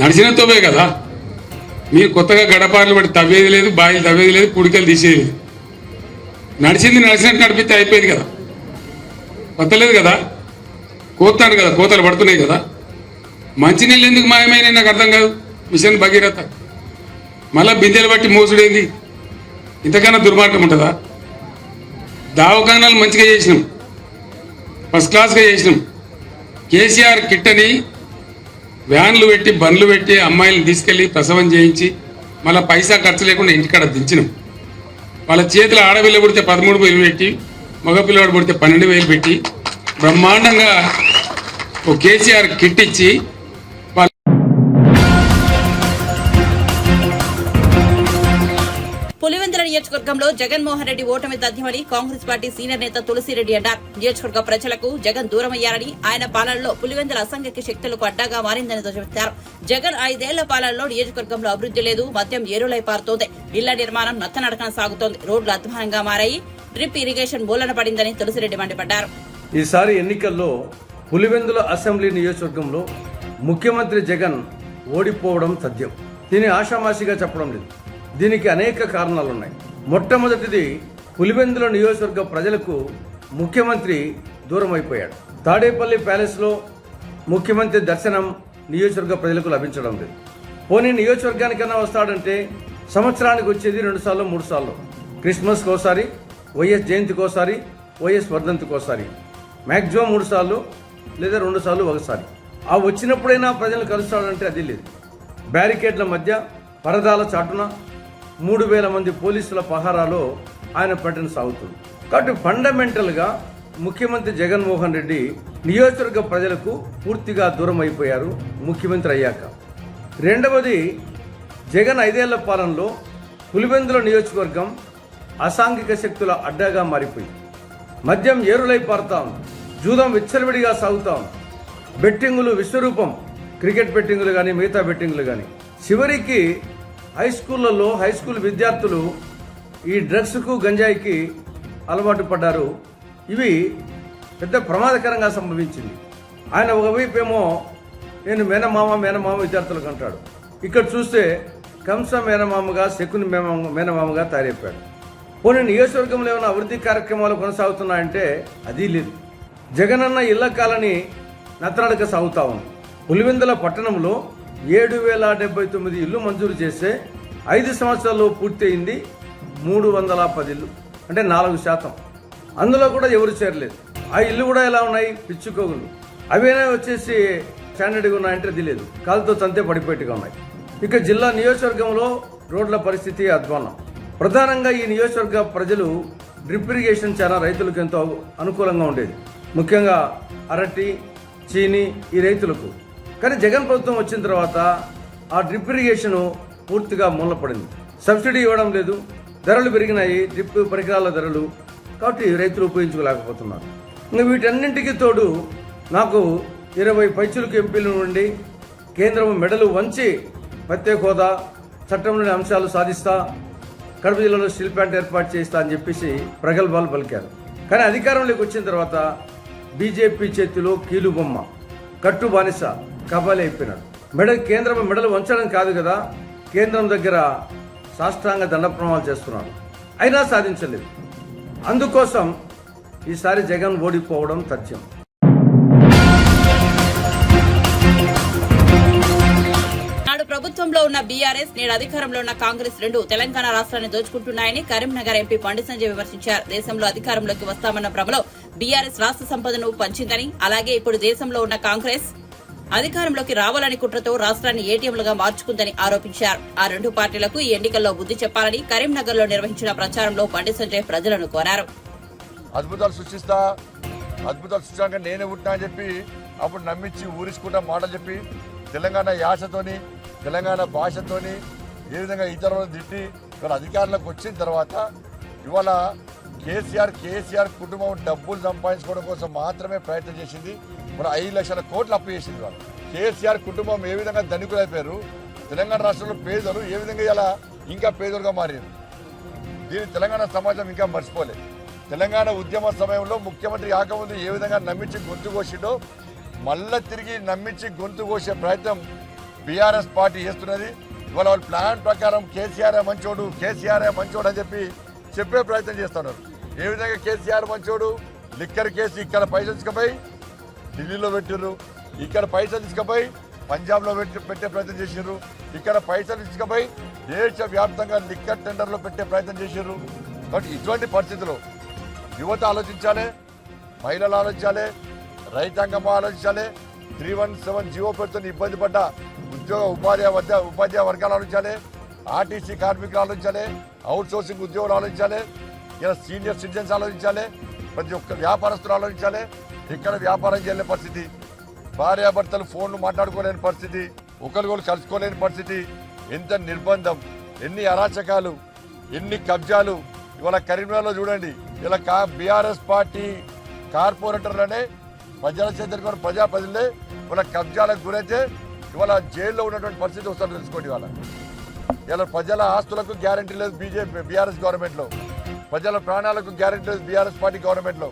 నడిచిన తోవే కదా. మీరు కొత్తగా గడపార్లు పట్టి తవ్వేది లేదు, బాయిలు తవ్వేది లేదు, పుడికలు తీసేది. నడిచింది నడిచినట్టు నడిపితే అయిపోయింది కదా, వస్తలేదు కదా, కోతాను కదా, కోతలు పడుతున్నాయి కదా. మంచినీళ్ళు ఎందుకు మాయమైన నాకు అర్థం కాదు. మిషన్ భగీరథ మళ్ళా బిందెలు బట్టి మోసుడేంది? ఇంతకన్నా దుర్మార్గం ఉంటుందా? దవాఖానాలు మంచిగా చేసినాం, ఫస్ట్ క్లాస్గా చేసినాం. కేసీఆర్ కిట్ అని వ్యాన్లు పెట్టి బండ్లు పెట్టి అమ్మాయిలను తీసుకెళ్లి ప్రసవం చేయించి మళ్ళీ పైసా ఖర్చు లేకుండా ఇంటికాడ దించినాం. వాళ్ళ చేతులు ఆడపిల్ల పుడితే 13,000 పెట్టి, మగపిల్లవాడు పుడితే 12,000 పెట్టి బ్రహ్మాండంగా ఓ కేసీఆర్ కిట్ ఇచ్చి పులివెందుల నియోజకవర్గంలో జగన్మోహన్ రెడ్డి ఓటమి తథ్యమని కాంగ్రెస్ పార్టీ సీనియర్ నేత తులసిరెడ్డి అన్నారు. నియోజకవర్గ ప్రజలకు జగన్ దూరమయ్యారని, ఆయన పాలనలో పులివెందుల అసంఖ్యాక శక్తులకు అడ్డాగా మారిందని ధ్వజమెత్తారు. జగన్ 5 ఏళ్ల పాలనలో నియోజకవర్గంలో అభివృద్ధి లేదు, మద్యం ఏరులై పారుతోంది, ఇళ్ల నిర్మాణం నత్తనడకన సాగుతోంది, రోడ్లు అధ్వానంగా మారాయి, డ్రిప్ ఇరిగేషన్ మూలన పడిందని తులసిరెడ్డి మండిపడ్డారు. ఈసారి ఎన్నికల్లో పులివెందుల అసెంబ్లీ నియోజకవర్గంలో ముఖ్యమంత్రి జగన్ ఓడిపోవడం తథ్యం. దీన్ని ఆషామాషిగా చెప్పడం లేదు. దీనికి అనేక కారణాలున్నాయి. మొట్టమొదటిది, పులివెందుల నియోజకవర్గ ప్రజలకు ముఖ్యమంత్రి దూరం అయిపోయాడు. తాడేపల్లి ప్యాలెస్లో ముఖ్యమంత్రి దర్శనం నియోజకవర్గ ప్రజలకు లభించడం లేదు. పోనీ నియోజకవర్గానికన్నా వస్తాడంటే సంవత్సరానికి వచ్చేది 2 సార్లు 3 సార్లు. క్రిస్మస్కి ఒకసారి, వైఎస్ జయంతికి ఒకసారి, వైఎస్ వర్ధంతికి ఒకసారి, మ్యాక్సిమం 3 సార్లు లేదా 2 సార్లు ఒకసారి. ఆ వచ్చినప్పుడైనా ప్రజలు కలుస్తాడంటే అది లేదు. బ్యారికేడ్ల మధ్య పరదాల చాటున 3000 మంది పోలీసుల పహారాలో ఆయన పర్యటన సాగుతుంది. కాబట్టి ఫండమెంటల్గా ముఖ్యమంత్రి జగన్మోహన్ రెడ్డి నియోజకవర్గ ప్రజలకు పూర్తిగా దూరం అయిపోయారు ముఖ్యమంత్రి అయ్యాక. రెండవది, జగన్ 5 ఏళ్ల పాలనలో పులివెందుల నియోజకవర్గం అసాంఘిక శక్తుల అడ్డాగా మారిపోయింది. మద్యం ఏరులై పారుతాం, జూదం విచ్చలవిడిగా సాగుతాం, బెట్టింగులు విశ్వరూపం, క్రికెట్ బెట్టింగులు కానీ మిగతా బెట్టింగులు కానీ. చివరికి హై స్కూల్ విద్యార్థులు ఈ డ్రగ్స్కు గంజాయికి అలవాటు పడ్డారు. ఇవి పెద్ద ప్రమాదకరంగా సంభవించింది. ఆయన ఒకవైపు ఏమో నేను మేనమామ విద్యార్థులకు అంటాడు, ఇక్కడ చూస్తే కంస మేనమామగా శకుని మేనమామగా తయారైపోయాడు. పోనీ నియోజకవర్గంలో ఏమైనా అభివృద్ధి కార్యక్రమాలు కొనసాగుతున్నాయంటే అది లేదు. జగనన్న ఇళ్ల కాలనీ నత్తనడక సాగుతా ఉంది. పులివెందుల పట్టణంలో 7,079 ఇళ్లు మంజూరు చేస్తే 5 సంవత్సరాల్లో పూర్తి అయింది 310 ఇళ్లు, అంటే 4%. అందులో కూడా ఎవరు చేరలేదు. ఆ ఇల్లు కూడా ఎలా ఉన్నాయి, పిచ్చుకోగులు. అవేనా వచ్చేసి స్టాండర్డ్గా ఉన్నాయంటే అది లేదు, కాలుతో తంతే పడిపోయేట్టుగా ఉన్నాయి. ఇక జిల్లా నియోజకవర్గంలో రోడ్ల పరిస్థితి అధ్వానం. ప్రధానంగా ఈ నియోజకవర్గ ప్రజలు డ్రిప్ ఇరిగేషన్ చాలా రైతులకు ఎంతో అనుకూలంగా ఉండేది, ముఖ్యంగా అరటి, చీని ఈ రైతులకు. కానీ జగన్ ప్రభుత్వం వచ్చిన తర్వాత ఆ డ్రిప్ ఇరిగేషన్ పూర్తిగా మూలపడింది. సబ్సిడీ ఇవ్వడం లేదు, ధరలు పెరిగినాయి, డ్రిప్ పరికరాల ధరలు. కాబట్టి రైతులు ఉపయోగించుకోలేకపోతున్నారు. ఇంకా వీటన్నింటికి తోడు నాకు 20 పైచులకు ఎంపీల నుండి కేంద్రం మెడలు వంచి ప్రత్యేక హోదా, చట్టంలోని అంశాలు సాధిస్తా, కడప జిల్లాలో స్టీల్ ప్లాంట్ ఏర్పాటు చేస్తా అని చెప్పేసి ప్రగల్భాలు పలికారు. కానీ అధికారంలోకి వచ్చిన తర్వాత బీజేపీ చేతిలో కీలుబొమ్మ, కట్టు బానిస, కబాలి అయిపోయినాడు. కేంద్రం మెడలు వంచడం కాదు కదా, కేంద్రం దగ్గర సాష్టాంగ దండప్రమాణాలు చేస్తున్నాడు, అయినా సాధించలేదు. అందుకోసం ఈసారి జగన్ ఓడిపోవడం తథ్యం. నాడు ప్రభుత్వంలో ఉన్న బీఆర్ఎస్, నేడు అధికారంలో ఉన్న కాంగ్రెస్ రెండు తెలంగాణ రాష్ట్రాన్ని దోచుకుంటున్నాయని కరీంనగర్ ఎంపీ బండి సంజయ్ విమర్శించారు. దేశంలో అధికారంలోకి వస్తామన్న భ్రమలో బీఆర్ఎస్ రాష్ట్ర సంపదను పంచిందని, అలాగే ఇప్పుడు దేశంలో ఉన్న కాంగ్రెస్ అధికారంలోకి రావాలని కుట్రతో రాష్ట్రాన్ని ఏటీఎంలుగా మార్చుకుందని ఆరోపించారు. ఆ 2 పార్టీలకు ఈ ఎన్నికల్లో బుద్ధి చెప్పాలని కరీంనగర్ లో నిర్వహించిన ప్రచారంలో బండి సంజయ్ ప్రజలను కోరారు. అద్భుతాలు సృష్టించాక నేనే పుట్టినా అని చెప్పి అప్పుడు నమ్మించి ఊరించుకుంటా మాటలు చెప్పి తెలంగాణ యాసతోని, తెలంగాణ భాషతోని ఏ విధంగా ఇతరులను తిట్టి ఇవాళ అధికారంలోకి వచ్చిన తర్వాత ఇవాళ కేసీఆర్ కుటుంబం డబ్బులు సంపాదించుకోవడం కోసం మాత్రమే ప్రయత్నం చేసింది. మన 5 లక్షల కోట్లు అప్పు చేసింది. వాళ్ళు కేసీఆర్ కుటుంబం ఏ విధంగా ధనికులైపోయారు, తెలంగాణ రాష్ట్రంలో పేదలు ఏ విధంగా ఇలా ఇంకా పేదలుగా మారారు. దీన్ని తెలంగాణ సమాజం ఇంకా మర్చిపోలేదు. తెలంగాణ ఉద్యమ సమయంలో ముఖ్యమంత్రి కాకముందు ఏ విధంగా నమ్మించి గొంతు కోసిండో మళ్ళా తిరిగి నమ్మించి గొంతు కోసే ప్రయత్నం బీఆర్ఎస్ పార్టీ చేస్తున్నది. ఇవాళ వాళ్ళ ప్లాన్ ప్రకారం కేసీఆర్ మంచోడు అని చెప్పే ప్రయత్నం చేస్తున్నారు. ఏ విధంగా కేసీఆర్ మంచోడు, లిక్కర్ కేసు ఇక్కడ పైసలు తీసుకుపోయి ఢిల్లీలో పెట్టిర్రు, ఇక్కడ పైసలు తీసుకుపోయి పంజాబ్లో పెట్టే ప్రయత్నం చేసిర్రు, ఇక్కడ పైసలు తీసుకుపోయి దేశవ్యాప్తంగా లిక్కర్ టెండర్లో పెట్టే ప్రయత్నం చేసిర్రు. కాబట్టి ఇటువంటి పరిస్థితుల్లో యువత ఆలోచించాలి, మహిళలు ఆలోచించాలి, రైతాంగం ఆలోచించాలి, 317 జీవో పెడుతున్న ఇబ్బంది పడ్డ ఉపాధ్యాయ వర్గాలు ఆలోచించాలి, ఆర్టీసీ కార్మికులు ఆలోచించాలి, అవుట్ సోర్సింగ్ ఉద్యోగులు ఆలోచించాలి, ఇలా సీనియర్ సిటిజన్స్ ఆలోచించాలి, ప్రతి ఒక్క వ్యాపారస్తులు ఆలోచించాలి. ఇక్కడ వ్యాపారం చేయలేని పరిస్థితి, భార్యాభర్తలు ఫోన్లు మాట్లాడుకోలేని పరిస్థితి, ఒకరికొకరు కలుసుకోలేని పరిస్థితి, ఎంత నిర్బంధం, ఎన్ని అరాచకాలు. ఎన్ని కబ్జాలు ఇవాళ కరీంనగర్లో చూడండి. ఇలా బీఆర్ఎస్ పార్టీ కార్పొరేటర్లనే ప్రజల చేతులకు ప్రజాప్రతినిధులే ఇవాళ కబ్జాలకు గురైతే ఇవాళ జైల్లో ఉన్నటువంటి పరిస్థితి వస్తారు తెలుసుకోండి. ఇలా ప్రజల ఆస్తులకు గ్యారంటీ లేదు బీఆర్ఎస్ గవర్నమెంట్లో, ప్రజల ప్రాణాలకు గ్యారంటీ లేదు బీఆర్ఎస్ పార్టీ గవర్నమెంట్లో,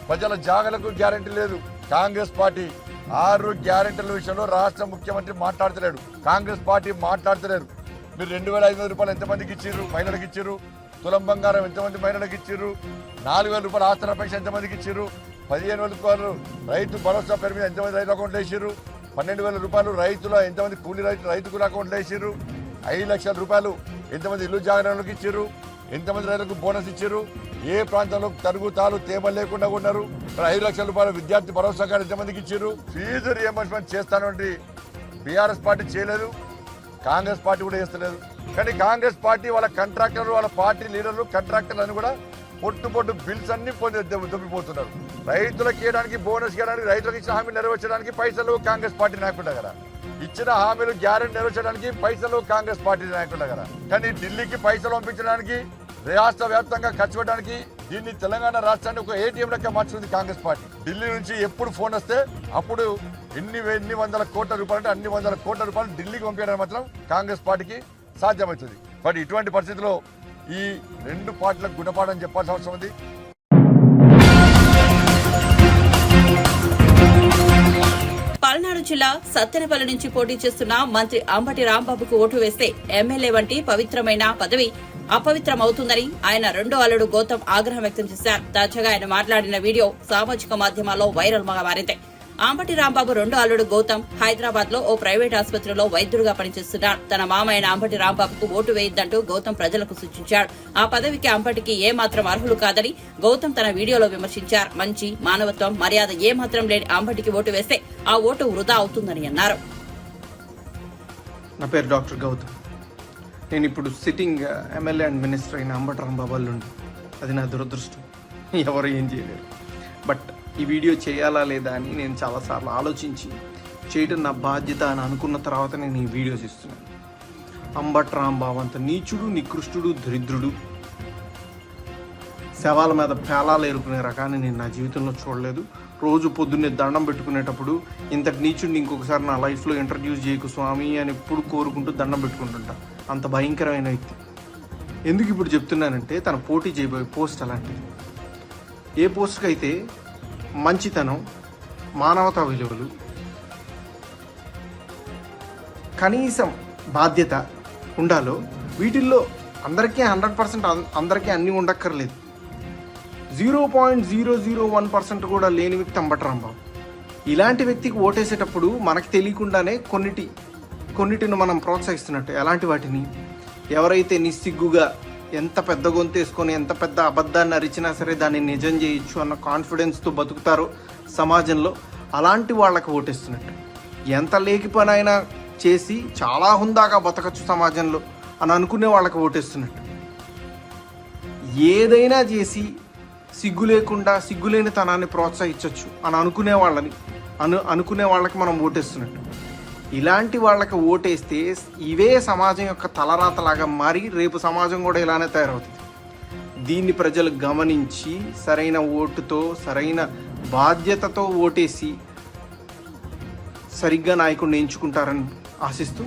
ప్రజల జాగలకు గ్యారంటీ లేదు కాంగ్రెస్ పార్టీ. 6 గ్యారంటీల విషయంలో రాష్ట్ర ముఖ్యమంత్రి మాట్లాడతలేడు, కాంగ్రెస్ పార్టీ మాట్లాడతలేరు. మీరు 2,500 రూపాయలు ఎంతమందికి ఇచ్చిర్రు? మహిళలకు ఇచ్చిర్రు. తులం బంగారం ఎంతమంది మహిళలకు ఇచ్చిర్రు? 4,000 రూపాయలు ఆస్తుల పెన్షన్ ఎంతమందికి ఇచ్చిర్రు? 15,000 రూపాయలు రైతు భరోసా పేరు మీద ఎంతమంది రైతు అకౌంట్లో వేసిర్రు? 12,000 రూపాయలు రైతుల ఎంతమంది కూలీ రైతుల అకౌంట్లో వేసిర్రు? 5 లక్షల రూపాయలు ఎంతమంది ఇల్లు జాగరణలకు ఇచ్చిర్రు? ఎంతమంది రైతులకు బోనస్ ఇచ్చిర్రు? ఏ ప్రాంతంలో తరుగుతాలు తేమ లేకుండా ఉన్నారు? 5 లక్షల రూపాయలు విద్యార్థి భరోసా కార్డు ఎంతమందికి ఇచ్చిర్రు? ఫీజు రియంబర్స్మెంట్ చేస్తానంటే బీఆర్ఎస్ పార్టీ చేయలేదు, కాంగ్రెస్ పార్టీ కూడా చేస్తలేదు. కానీ కాంగ్రెస్ పార్టీ వాళ్ళ కాంట్రాక్టర్లు, వాళ్ళ పార్టీ లీడర్లు, కాంట్రాక్టర్లు అని కూడా పొట్టు బిల్స్ అన్ని దొబ్బిపోతున్నారు. రైతులకు ఇవ్వడానికి, బోనస్ ఇవ్వడానికి, రైతులకు ఇచ్చిన హామీలు నెరవేర్చడానికి పైసలు కాంగ్రెస్ పార్టీ నాయకుడు కదా, ఇచ్చిన హామీలు గ్యారెంటీ నెరవేర్చడానికి పైసలు కాంగ్రెస్ పార్టీ నాయకుడు కదా. కానీ ఢిల్లీకి పైసలు పంపించడానికి, రాష్ట్ర వ్యాప్తంగా ఖర్చు పెట్టడానికి దీన్ని తెలంగాణ రాష్ట్రాన్ని ఒక ఏటీఎం లెక్క మార్చుకుంది కాంగ్రెస్ పార్టీ. ఢిల్లీ నుంచి ఎప్పుడు ఫోన్ వస్తే అప్పుడు ఎన్ని వందల కోట్ల రూపాయలు అంటే అన్ని వందల కోట్ల రూపాయలు ఢిల్లీకి పంపించడం మాత్రం కాంగ్రెస్ పార్టీకి సాధ్యమవుతుంది. బట్ ఇటువంటి పరిస్థితుల్లో ఈ 2 పార్టీలకు గుణపాఠం చెప్పాల్సిన అవసరం ఉంది. పల్నాడు జిల్లా సత్తెనపల్లి నుంచి పోటీ చేస్తున్న మంత్రి అంబటి రాంబాబుకు ఓటు వేస్తే ఎమ్మెల్యే వంటి పవిత్రమైన పదవి అపవిత్రమవుతుందని ఆయన రెండో అల్లుడు గౌతమ్ ఆగ్రహం వ్యక్తం చేశారు. తాజాగా ఆయన మాట్లాడిన వీడియో సామాజిక మాధ్యమాల్లో వైరల్ గా మారింది. అంబటి రాంబాబు రెండో అల్లుడు గౌతమ్ హైదరాబాద్ లో ఓ ప్రైవేట్ ఆసుపత్రిలో వైద్యుడిగా పనిచేస్తున్నాడు. తన మామైన అంబటి రాంబాబుకు ఓటు వేయొద్దంటూ గౌతమ్ ప్రజలకు సూచించాడు. ఆ పదవికి అంబటికి ఏమాత్రం అర్హులు కాదని గౌతమ్ తన వీడియోలో విమర్శించారు. మంచి మానవత్వం, మర్యాద ఏమాత్రం లేని అంబటికి ఓటు వేస్తే ఆ ఓటు వృధా అవుతుందని అన్నారు. నా పేరు డాక్టర్ గౌతమ్. నేను ఇప్పుడు సిట్టింగ్ ఎమ్మెల్యే అండ్ మినిస్టర్ అయిన అంబటి రాంబాబు అల్లుండి. అది నా దురదృష్టం, ఎవరు ఏం చేయలేరు. బట్ ఈ వీడియో చేయాలా లేదా అని నేను చాలాసార్లు ఆలోచించి చేయడం నా బాధ్యత అని అనుకున్న తర్వాత నేను ఈ వీడియోస్ ఇస్తున్నాను. అంబటి రాంబాబు అంత నీచుడు, నికృష్టుడు, దరిద్రుడు, శవాల మీద పేలాలు ఏరుకునే రకాన్ని నేను నా జీవితంలో చూడలేదు. రోజు పొద్దున్నే దండం పెట్టుకునేటప్పుడు ఇంతటి నీచుడిని ఇంకొకసారి నా లైఫ్లో ఇంట్రడ్యూస్ చేయకు స్వామి అని ఎప్పుడు కోరుకుంటూ దండం పెట్టుకుంటుంటా. అంత భయంకరమైన వ్యక్తి. ఎందుకు ఇప్పుడు చెప్తున్నానంటే తన పోటీ చేయబోయే పోస్ట్ అలాంటిది. ఏ పోస్ట్కి అయితే మంచితనం, మానవతా విలువలు, కనీసం బాధ్యత ఉండాలో వీటిల్లో అందరికీ 100% అందరికీ అన్నీ ఉండక్కర్లేదు. 0.001% కూడా లేని వ్యక్తి అంబటి రాంబాబు. ఇలాంటి వ్యక్తికి ఓటేసేటప్పుడు మనకు తెలియకుండానే కొన్నిటిని మనం ప్రోత్సహిస్తున్నట్టు. ఎలాంటి వాటిని? ఎవరైతే నిస్సిగ్గుగా ఎంత పెద్ద గొంతేసుకొని ఎంత పెద్ద అబద్ధాన్ని అరిచినా సరే దాన్ని నిజం చేయొచ్చు అన్న కాన్ఫిడెన్స్తో బతుకుతారో సమాజంలో, అలాంటి వాళ్ళకి ఓటేస్తున్నట్టు. ఎంత లేకి పని అయినా చేసి చాలా హుందాగా బతకచ్చు సమాజంలో అని అనుకునే వాళ్ళకి ఓటేస్తున్నట్టు. ఏదైనా చేసి సిగ్గు లేకుండా సిగ్గులేని తనాన్ని ప్రోత్సహించవచ్చు అని అనుకునే వాళ్ళకి మనం ఓటేస్తున్నట్టు. ఇలాంటి వాళ్ళకి ఓటేస్తే ఇవే సమాజం యొక్క తలరాతలాగా మారి రేపు సమాజం కూడా ఇలానే తయారవుతుంది. దీన్ని ప్రజలు గమనించి సరైన ఓటుతో, సరైన బాధ్యతతో ఓటేసి సరిగ్గా నాయకుడిని ఎంచుకుంటారని ఆశిస్తూ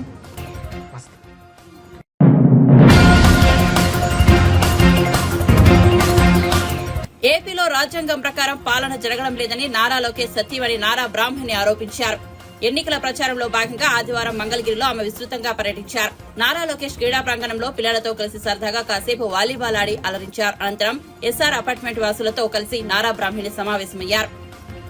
ఏపీలో రాజ్యాంగం ప్రకారం పాలన జరగడం లేదని నారా లోకేష్ సతీమణి నారా బ్రాహ్మణి ఆరోపించారు. ఎన్నికల ప్రచారంలో భాగంగా ఆదివారం మంగళగిరిలో ఆమె విస్తృతంగా పర్యటించారు. నారా లోకేష్ క్రీడా ప్రాంగణంలో పిల్లలతో కలిసి సరదాగా కాసేపు వాలీబాల్ ఆడి అలరించారు. అనంతరం ఎస్ఆర్ అపార్ట్మెంట్ వాసులతో కలిసి నారా బ్రాహ్మణి సమావేశమయ్యారు.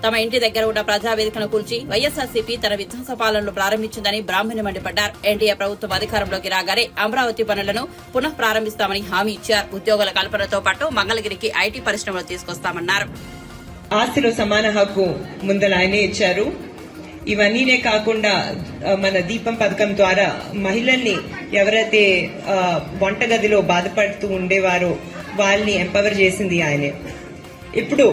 తమ ఇంటి దగ్గర ఉన్న ప్రజావేదికను కూల్చి వైఎస్ఆర్సీపీ తన విధ్వంస పాలనలు ప్రారంభించిందని బ్రాహ్మణి మండిపడ్డారు. ఎన్డీఏ ప్రభుత్వం అధికారంలోకి రాగానే అమరావతి పనులను పునః ప్రారంభిస్తామని హామీ ఇచ్చారు. ఉద్యోగుల కల్పనతో పాటు మంగళగిరికి ఐటీ పరిశ్రమలు తీసుకొస్తామన్నారు. ఆస్తిలో సమాన హక్కు ముందల ఆయనే ఇచ్చారు. ఇవన్నీనే కాకుండా మన దీపం పథకం ద్వారా మహిళల్ని ఎవరైతే వంటగదిలో బాధపడుతూ ఉండేవారో వాళ్ళని ఎంపవర్ చేసింది ఆయనే. ఇప్పుడు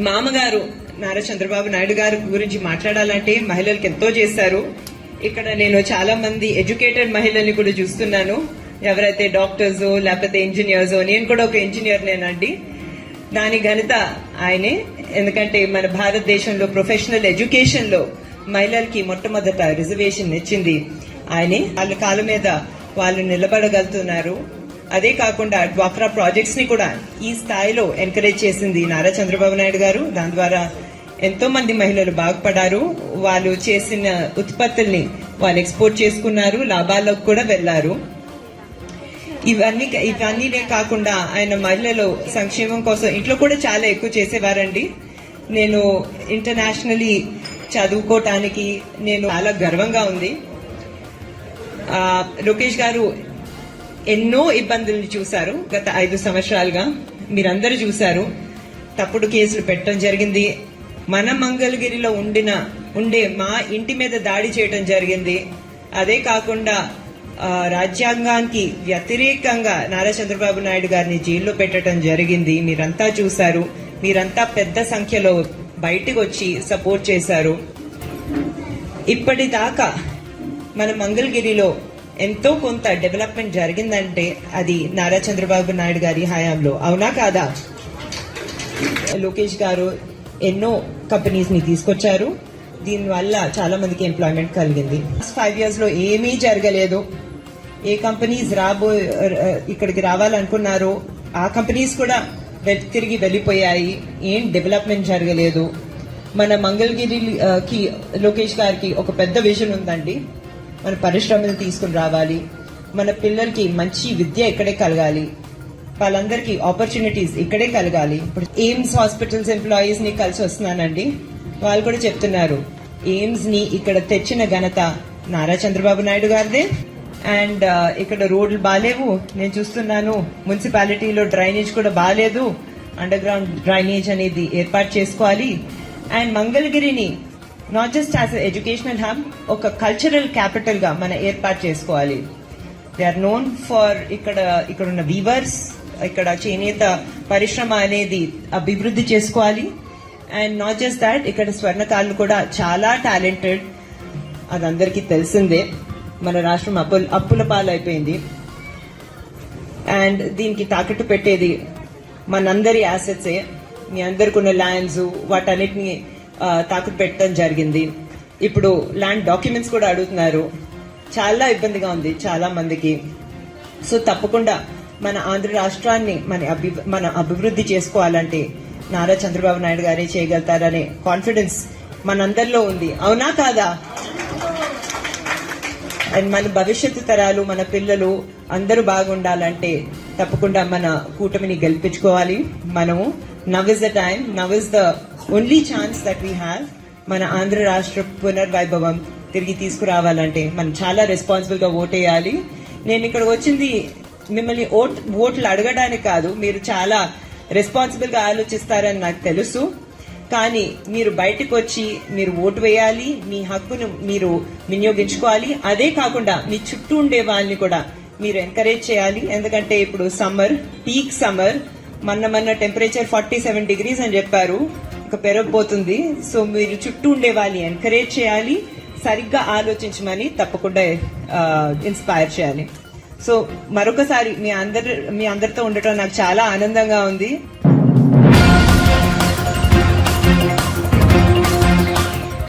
మామగారు నారా చంద్రబాబు నాయుడు గారి గురించి మాట్లాడాలంటే మహిళలకు ఎంతో చేశారు. ఇక్కడ నేను చాలా మంది ఎడ్యుకేటెడ్ మహిళల్ని కూడా చూస్తున్నాను. ఎవరైతే డాక్టర్స్ లేకపోతే ఇంజనీర్స్, నేను కూడా ఒక ఇంజనీర్ నేనండి, దాని ఘనత ఆయనే. ఎందుకంటే మన భారతదేశంలో ప్రొఫెషనల్ ఎడ్యుకేషన్ లో మహిళలకి మొట్టమొదట రిజర్వేషన్ ఇచ్చింది ఆయనే. వాళ్ళ కాళ్ళ మీద వాళ్ళు నిలబడగలుగుతున్నారు. అదే కాకుండా డ్వాక్రా ప్రాజెక్ట్స్ ని కూడా ఈ స్థాయిలో ఎంకరేజ్ చేసింది నారా చంద్రబాబు నాయుడు గారు. దాని ద్వారా ఎంతో మంది మహిళలు బాగుపడారు. వాళ్ళు చేసిన ఉత్పత్తుల్ని వాళ్ళు ఎక్స్పోర్ట్ చేసుకున్నారు, లాభాల్లోకి కూడా వెళ్లారు. ఇవన్నీనే కాకుండా ఆయన మహిళలు సంక్షేమం కోసం ఇంట్లో కూడా చాలా ఎక్కువ చేసేవారండి. నేను ఇంటర్నేషనల్లీ చదువుకోవటానికి నేను చాలా గర్వంగా ఉంది. లోకేష్ గారు ఎన్నో ఇబ్బందుల్ని చూశారు గత 5 సంవత్సరాలుగా, మీరందరూ చూశారు. తప్పుడు కేసులు పెట్టడం జరిగింది. మన మంగళగిరిలో ఉండే మా ఇంటి మీద దాడి చేయడం జరిగింది. అదే కాకుండా రాజ్యాంగానికి వ్యతిరేకంగా నారా చంద్రబాబు నాయుడు గారిని జైల్లో పెట్టడం జరిగింది. మీరంతా చూశారు. మీరంతా పెద్ద సంఖ్యలో బయటకు వచ్చి సపోర్ట్ చేశారు. ఇప్పటిదాకా మన మంగళగిరిలో ఎంతో కొంత డెవలప్మెంట్ జరిగిందంటే అది నారా చంద్రబాబు నాయుడు గారి హయాంలో, అవునా కాదా? లోకేష్ గారు ఎన్నో కంపెనీస్ ని తీసుకొచ్చారు. దీనివల్ల చాలా మందికి ఎంప్లాయ్మెంట్ కలిగింది. 5 years లో ఏమీ జరగలేదు. ఏ కంపెనీస్ ఇక్కడికి రావాలనుకున్నారో ఆ కంపెనీస్ కూడా తిరిగి వెళ్లిపోయాయి. ఏం డెవలప్మెంట్ జరగలేదు. మన మంగళగిరికి లోకేష్ గారికి ఒక పెద్ద విజన్ ఉందండి. మన పరిశ్రమలు తీసుకుని రావాలి, మన పిల్లలకి మంచి విద్య ఇక్కడే కలగాలి, వాళ్ళందరికీ ఆపర్చునిటీస్ ఇక్కడే కలగాలి. ఇప్పుడు ఎయిమ్స్ హాస్పిటల్స్ ఎంప్లాయీస్ ని కలిసి వస్తున్నానండి. వాళ్ళు కూడా చెప్తున్నారు ఎయిమ్స్ ని ఇక్కడ తెచ్చిన ఘనత నారా చంద్రబాబు నాయుడు గారిదే. అండ్ ఇక్కడ రోడ్లు బాగాలేవు, నేను చూస్తున్నాను. మున్సిపాలిటీలో డ్రైనేజ్ కూడా బాగాలేదు. అండర్ గ్రౌండ్ డ్రైనేజ్ అనేది ఏర్పాటు చేసుకోవాలి. అండ్ మంగళగిరిని not just as educational hub, ఒక కల్చరల్ క్యాపిటల్ గా మనం ఏర్పాటు చేసుకోవాలి. దే ఆర్ నోన్ ఫర్ ఇక్కడ ఉన్న వీవర్స్, ఇక్కడ చేనేత పరిశ్రమ అనేది అభివృద్ధి చేసుకోవాలి. అండ్ నాట్ జస్ట్ దాట్, ఇక్కడ స్వర్ణకారులు కూడా చాలా టాలెంటెడ్, అది అందరికీ తెలిసిందే. మన రాష్ట్రం అప్పుల పాలైపోయింది. అండ్ దీనికి తాకట్టు పెట్టేది మనందరి యాసెట్సే. మీ అందరికి ఉన్న ల్యాండ్స్ వాటన్నిటిని తాకట్టు పెట్టడం జరిగింది. ఇప్పుడు ల్యాండ్ డాక్యుమెంట్స్ కూడా అడుగుతున్నారు. చాలా ఇబ్బందిగా ఉంది చాలా మందికి. సో తప్పకుండా మన ఆంధ్ర రాష్ట్రాన్ని మన అభివృద్ధి చేసుకోవాలంటే నారా చంద్రబాబు నాయుడు గారే చేయగలుగుతారనే కాన్ఫిడెన్స్ మనందరిలో ఉంది, అవునా కాదా? అండ్ మన భవిష్యత్తు తరాలు, మన పిల్లలు అందరూ బాగుండాలంటే తప్పకుండా మన కూటమిని గెలిపించుకోవాలి. మనము now is the time, now is the only chance that we have. మన ఆంధ్ర రాష్ట్ర పునర్వైభవం తిరిగి తీసుకురావాలంటే మనం చాలా రెస్పాన్సిబుల్ గా ఓటేయాలి. నేను ఇక్కడ వచ్చింది మిమ్మల్ని ఓట్లు అడగడానికి కాదు, మీరు చాలా రెస్పాన్సిబుల్ గా ఆలోచిస్తారని నాకు తెలుసు. కానీ మీరు బయటకు వచ్చి మీరు ఓటు వేయాలి, మీ హక్కును మీరు వినియోగించుకోవాలి. అదే కాకుండా మీ చుట్టూ ఉండే వాళ్ళని కూడా మీరు ఎంకరేజ్ చేయాలి. ఎందుకంటే ఇప్పుడు సమ్మర్, పీక్ సమ్మర్, మొన్న టెంపరేచర్ 47 degrees అని చెప్పారు, ఇంకా పెరగబోతుంది. సో మీరు చుట్టూ ఉండే వాళ్ళని ఎంకరేజ్ చేయాలి, సరిగ్గా ఆలోచించమని తప్పకుండా ఇన్స్పైర్ చేయాలి. సో మరొకసారి మీ అందరితో ఉండటం నాకు చాలా ఆనందంగా ఉంది.